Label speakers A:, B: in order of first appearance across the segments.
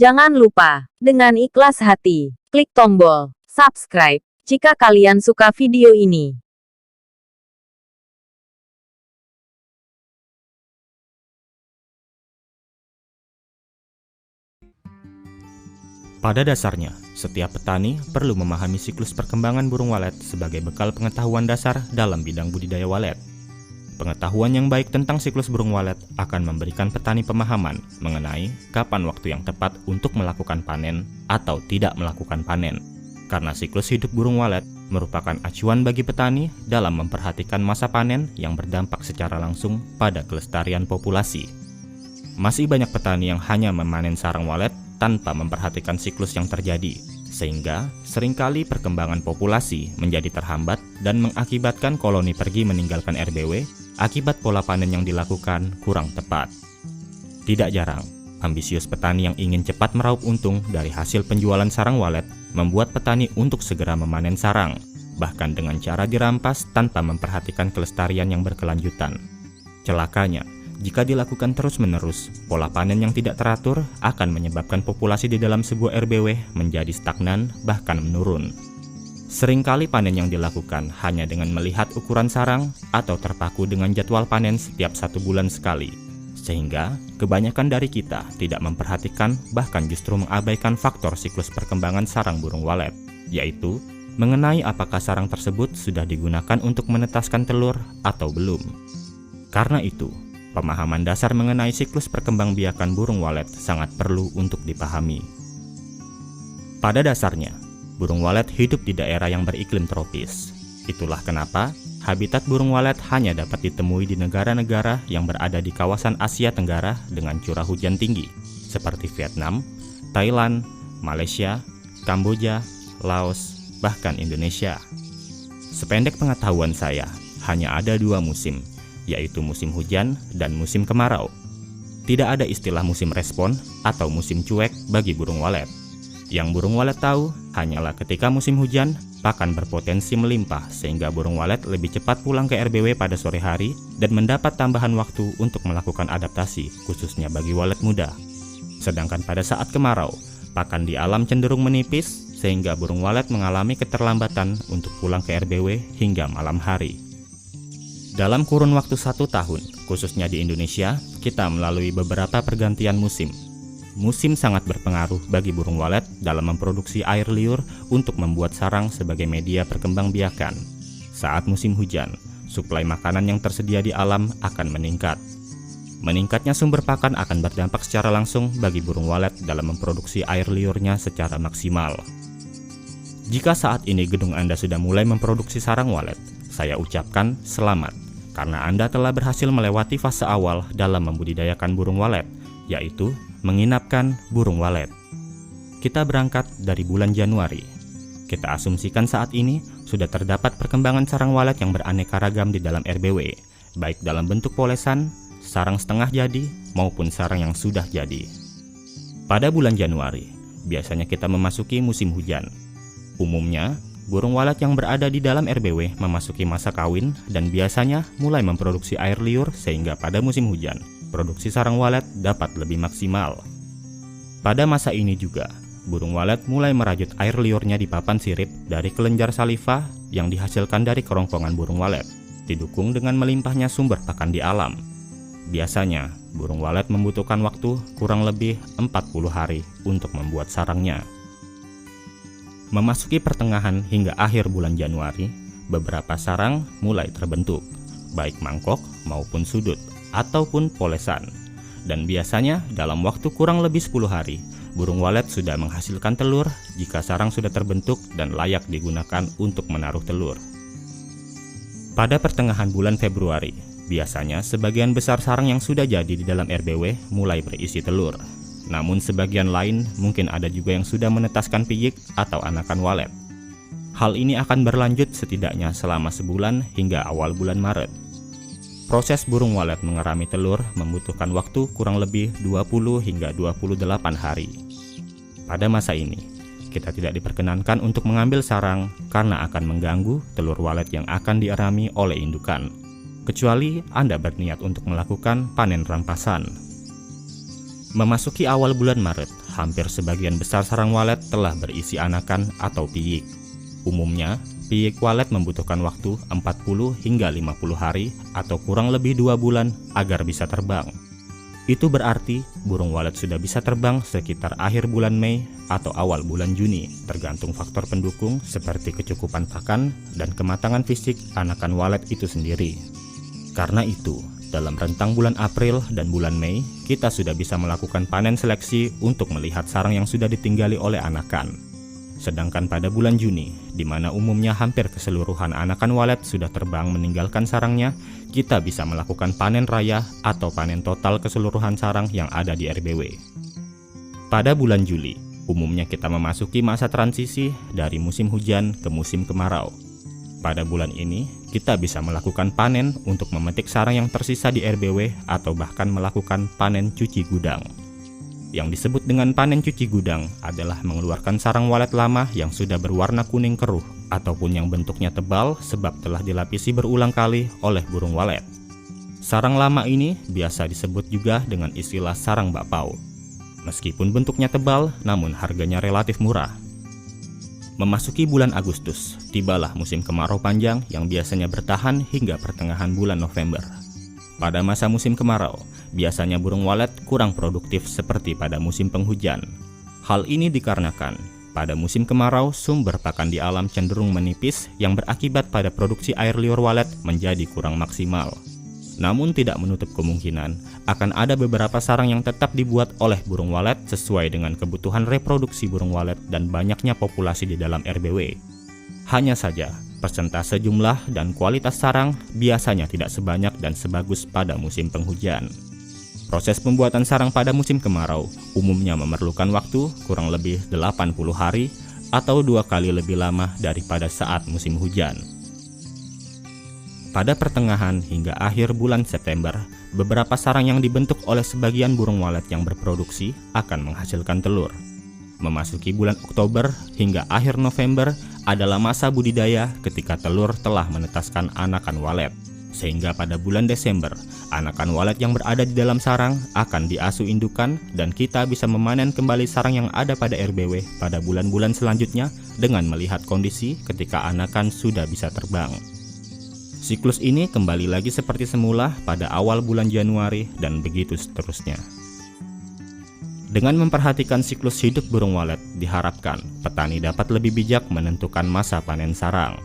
A: Jangan lupa, dengan ikhlas hati, klik tombol subscribe jika kalian suka video ini.
B: Pada dasarnya, setiap petani perlu memahami siklus perkembangan burung walet sebagai bekal pengetahuan dasar dalam bidang budidaya walet. Pengetahuan yang baik tentang siklus burung walet akan memberikan petani pemahaman mengenai kapan waktu yang tepat untuk melakukan panen atau tidak melakukan panen. Karena siklus hidup burung walet merupakan acuan bagi petani dalam memperhatikan masa panen yang berdampak secara langsung pada kelestarian populasi. Masih banyak petani yang hanya memanen sarang walet tanpa memperhatikan siklus yang terjadi, sehingga seringkali perkembangan populasi menjadi terhambat dan mengakibatkan koloni pergi meninggalkan RBW akibat pola panen yang dilakukan kurang tepat. Tidak jarang, ambisius petani yang ingin cepat meraup untung dari hasil penjualan sarang walet membuat petani untuk segera memanen sarang, bahkan dengan cara dirampas tanpa memperhatikan kelestarian yang berkelanjutan. Celakanya, jika dilakukan terus-menerus, pola panen yang tidak teratur akan menyebabkan populasi di dalam sebuah RBW menjadi stagnan bahkan menurun. Seringkali panen yang dilakukan hanya dengan melihat ukuran sarang atau terpaku dengan jadwal panen setiap 1 bulan sekali, sehingga kebanyakan dari kita tidak memperhatikan bahkan justru mengabaikan faktor siklus perkembangan sarang burung walet, yaitu mengenai apakah sarang tersebut sudah digunakan untuk menetaskan telur atau belum. Karena itu, pemahaman dasar mengenai siklus perkembangbiakan burung walet sangat perlu untuk dipahami. Pada dasarnya, burung walet hidup di daerah yang beriklim tropis. Itulah kenapa habitat burung walet hanya dapat ditemui di negara-negara yang berada di kawasan Asia Tenggara dengan curah hujan tinggi, seperti Vietnam, Thailand, Malaysia, Kamboja, Laos, bahkan Indonesia. Sependek pengetahuan saya, hanya ada 2 musim, yaitu musim hujan dan musim kemarau. Tidak ada istilah musim respon atau musim cuek bagi burung walet. Yang burung walet tahu hanyalah ketika musim hujan, pakan berpotensi melimpah sehingga burung walet lebih cepat pulang ke RBW pada sore hari dan mendapat tambahan waktu untuk melakukan adaptasi, khususnya bagi walet muda. Sedangkan pada saat kemarau, pakan di alam cenderung menipis sehingga burung walet mengalami keterlambatan untuk pulang ke RBW hingga malam hari. Dalam kurun waktu 1 tahun, khususnya di Indonesia, kita melalui beberapa pergantian musim. Musim sangat berpengaruh bagi burung walet dalam memproduksi air liur untuk membuat sarang sebagai media perkembangbiakan. Saat musim hujan, suplai makanan yang tersedia di alam akan meningkat. Meningkatnya sumber pakan akan berdampak secara langsung bagi burung walet dalam memproduksi air liurnya secara maksimal. Jika saat ini gedung Anda sudah mulai memproduksi sarang walet, saya ucapkan selamat, karena Anda telah berhasil melewati fase awal dalam membudidayakan burung walet, yaitu menginapkan burung walet. Kita berangkat dari bulan Januari. Kita asumsikan saat ini sudah terdapat perkembangan sarang walet yang beraneka ragam di dalam RBW, baik dalam bentuk polesan, sarang setengah jadi, maupun sarang yang sudah jadi. Pada bulan Januari, biasanya kita memasuki musim hujan. Umumnya, burung walet yang berada di dalam RBW memasuki masa kawin dan biasanya mulai memproduksi air liur sehingga pada musim hujan, produksi sarang walet dapat lebih maksimal. Pada masa ini juga, burung walet mulai merajut air liurnya di papan sirip dari kelenjar saliva yang dihasilkan dari kerongkongan burung walet, didukung dengan melimpahnya sumber pakan di alam. Biasanya, burung walet membutuhkan waktu kurang lebih 40 hari untuk membuat sarangnya. Memasuki pertengahan hingga akhir bulan Januari, beberapa sarang mulai terbentuk, baik mangkok maupun sudut, ataupun polesan. Dan biasanya dalam waktu kurang lebih 10 hari, burung walet sudah menghasilkan telur jika sarang sudah terbentuk dan layak digunakan untuk menaruh telur. Pada pertengahan bulan Februari, biasanya sebagian besar sarang yang sudah jadi di dalam RBW mulai berisi telur. Namun sebagian lain mungkin ada juga yang sudah menetaskan piyik atau anakan walet. Hal ini akan berlanjut setidaknya selama sebulan hingga awal bulan Maret. Proses burung walet mengerami telur membutuhkan waktu kurang lebih 20 hingga 28 hari. Pada masa ini, kita tidak diperkenankan untuk mengambil sarang karena akan mengganggu telur walet yang akan dierami oleh indukan, kecuali Anda berniat untuk melakukan panen rampasan. Memasuki awal bulan Maret, hampir sebagian besar sarang walet telah berisi anakan atau piyik. Umumnya, piyik walet membutuhkan waktu 40 hingga 50 hari atau kurang lebih 2 bulan agar bisa terbang. Itu berarti burung walet sudah bisa terbang sekitar akhir bulan Mei atau awal bulan Juni, tergantung faktor pendukung seperti kecukupan pakan dan kematangan fisik anakan walet itu sendiri. Karena itu, dalam rentang bulan April dan bulan Mei, kita sudah bisa melakukan panen seleksi untuk melihat sarang yang sudah ditinggali oleh anakan. Sedangkan pada bulan Juni, di mana umumnya hampir keseluruhan anakan walet sudah terbang meninggalkan sarangnya, kita bisa melakukan panen raya atau panen total keseluruhan sarang yang ada di RBW. Pada bulan Juli, umumnya kita memasuki masa transisi dari musim hujan ke musim kemarau. Pada bulan ini, kita bisa melakukan panen untuk memetik sarang yang tersisa di RBW atau bahkan melakukan panen cuci gudang. Yang disebut dengan panen cuci gudang adalah mengeluarkan sarang walet lama yang sudah berwarna kuning keruh ataupun yang bentuknya tebal sebab telah dilapisi berulang kali oleh burung walet. Sarang lama ini biasa disebut juga dengan istilah sarang bakpao. Meskipun bentuknya tebal, namun harganya relatif murah. Memasuki bulan Agustus, tibalah musim kemarau panjang yang biasanya bertahan hingga pertengahan bulan November. Pada masa musim kemarau, biasanya burung walet kurang produktif seperti pada musim penghujan. Hal ini dikarenakan pada musim kemarau sumber pakan di alam cenderung menipis yang berakibat pada produksi air liur walet menjadi kurang maksimal. Namun tidak menutup kemungkinan akan ada beberapa sarang yang tetap dibuat oleh burung walet sesuai dengan kebutuhan reproduksi burung walet dan banyaknya populasi di dalam RBW. Hanya saja, persentase jumlah dan kualitas sarang biasanya tidak sebanyak dan sebagus pada musim penghujan. Proses pembuatan sarang pada musim kemarau umumnya memerlukan waktu kurang lebih 80 hari atau 2 kali lebih lama daripada saat musim hujan. Pada pertengahan hingga akhir bulan September, beberapa sarang yang dibentuk oleh sebagian burung walet yang berproduksi akan menghasilkan telur. Memasuki bulan Oktober hingga akhir November adalah masa budidaya ketika telur telah menetaskan anakan walet. Sehingga pada bulan Desember, anakan walet yang berada di dalam sarang akan diasuh indukan dan kita bisa memanen kembali sarang yang ada pada RBW pada bulan-bulan selanjutnya dengan melihat kondisi ketika anakan sudah bisa terbang. Siklus ini kembali lagi seperti semula pada awal bulan Januari dan begitu seterusnya. Dengan memperhatikan siklus hidup burung walet, diharapkan petani dapat lebih bijak menentukan masa panen sarang.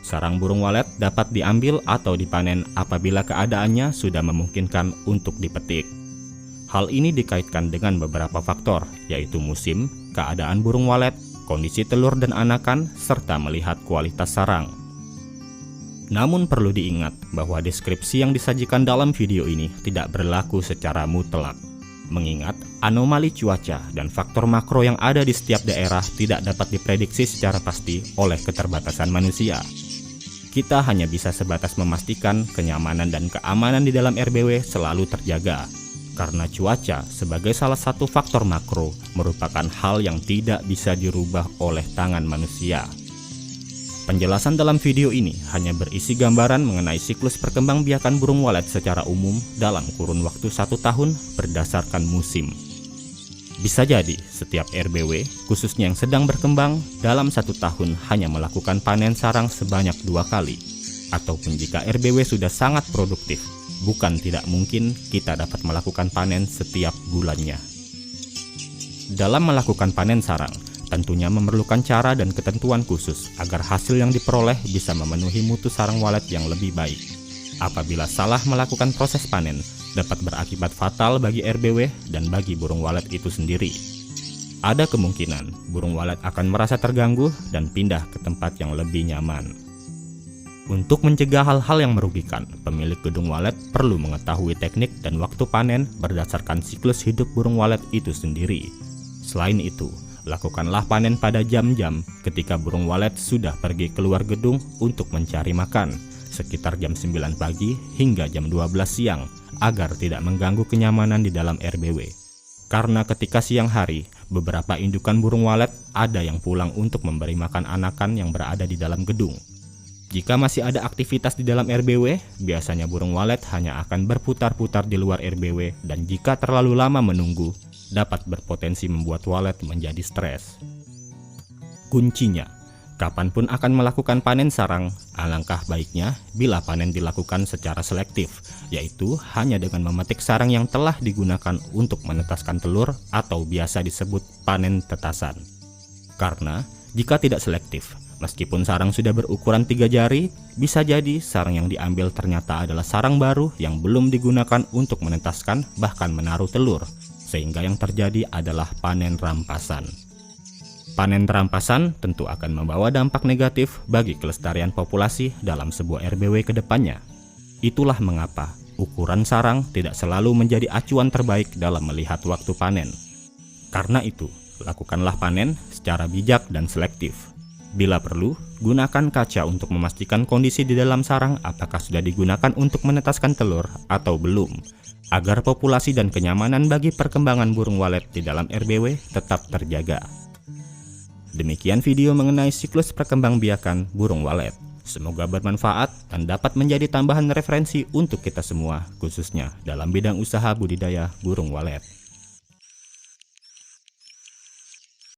B: Sarang burung walet dapat diambil atau dipanen apabila keadaannya sudah memungkinkan untuk dipetik. Hal ini dikaitkan dengan beberapa faktor, yaitu musim, keadaan burung walet, kondisi telur dan anakan, serta melihat kualitas sarang. Namun perlu diingat bahwa deskripsi yang disajikan dalam video ini tidak berlaku secara mutlak. Mengingat anomali cuaca dan faktor makro yang ada di setiap daerah tidak dapat diprediksi secara pasti oleh keterbatasan manusia. Kita hanya bisa sebatas memastikan kenyamanan dan keamanan di dalam RBW selalu terjaga. Karena cuaca sebagai salah satu faktor makro merupakan hal yang tidak bisa dirubah oleh tangan manusia. Penjelasan dalam video ini hanya berisi gambaran mengenai siklus perkembangbiakan burung walet secara umum dalam kurun waktu 1 tahun berdasarkan musim. Bisa jadi setiap RBW, khususnya yang sedang berkembang, dalam 1 tahun hanya melakukan panen sarang sebanyak 2 kali. Ataupun jika RBW sudah sangat produktif, bukan tidak mungkin kita dapat melakukan panen setiap bulannya. Dalam melakukan panen sarang, tentunya memerlukan cara dan ketentuan khusus agar hasil yang diperoleh bisa memenuhi mutu sarang walet yang lebih baik. Apabila salah melakukan proses panen, dapat berakibat fatal bagi RBW dan bagi burung walet itu sendiri. Ada kemungkinan burung walet akan merasa terganggu dan pindah ke tempat yang lebih nyaman. Untuk mencegah hal-hal yang merugikan, pemilik gedung walet perlu mengetahui teknik dan waktu panen berdasarkan siklus hidup burung walet itu sendiri. Selain itu, lakukanlah panen pada jam-jam ketika burung walet sudah pergi keluar gedung untuk mencari makan, sekitar jam 9 pagi hingga jam 12 siang, agar tidak mengganggu kenyamanan di dalam RBW. Karena ketika siang hari, beberapa indukan burung walet ada yang pulang untuk memberi makan anakan yang berada di dalam gedung. Jika masih ada aktivitas di dalam RBW, biasanya burung walet hanya akan berputar-putar di luar RBW dan jika terlalu lama menunggu, dapat berpotensi membuat walet menjadi stres. Kuncinya, kapanpun akan melakukan panen sarang, alangkah baiknya bila panen dilakukan secara selektif, yaitu hanya dengan memetik sarang yang telah digunakan untuk menetaskan telur atau biasa disebut panen tetasan. Karena jika tidak selektif, meskipun sarang sudah berukuran 3 jari, bisa jadi sarang yang diambil ternyata adalah sarang baru yang belum digunakan untuk menetaskan bahkan menaruh telur, sehingga yang terjadi adalah panen rampasan. Panen rampasan tentu akan membawa dampak negatif bagi kelestarian populasi dalam sebuah RBW ke depannya. Itulah mengapa ukuran sarang tidak selalu menjadi acuan terbaik dalam melihat waktu panen. Karena itu, lakukanlah panen secara bijak dan selektif. Bila perlu, gunakan kaca untuk memastikan kondisi di dalam sarang apakah sudah digunakan untuk menetaskan telur atau belum, agar populasi dan kenyamanan bagi perkembangan burung walet di dalam RBW tetap terjaga. Demikian video mengenai siklus perkembangbiakan burung walet. Semoga bermanfaat dan dapat menjadi tambahan referensi untuk kita semua, khususnya dalam bidang usaha budidaya burung walet.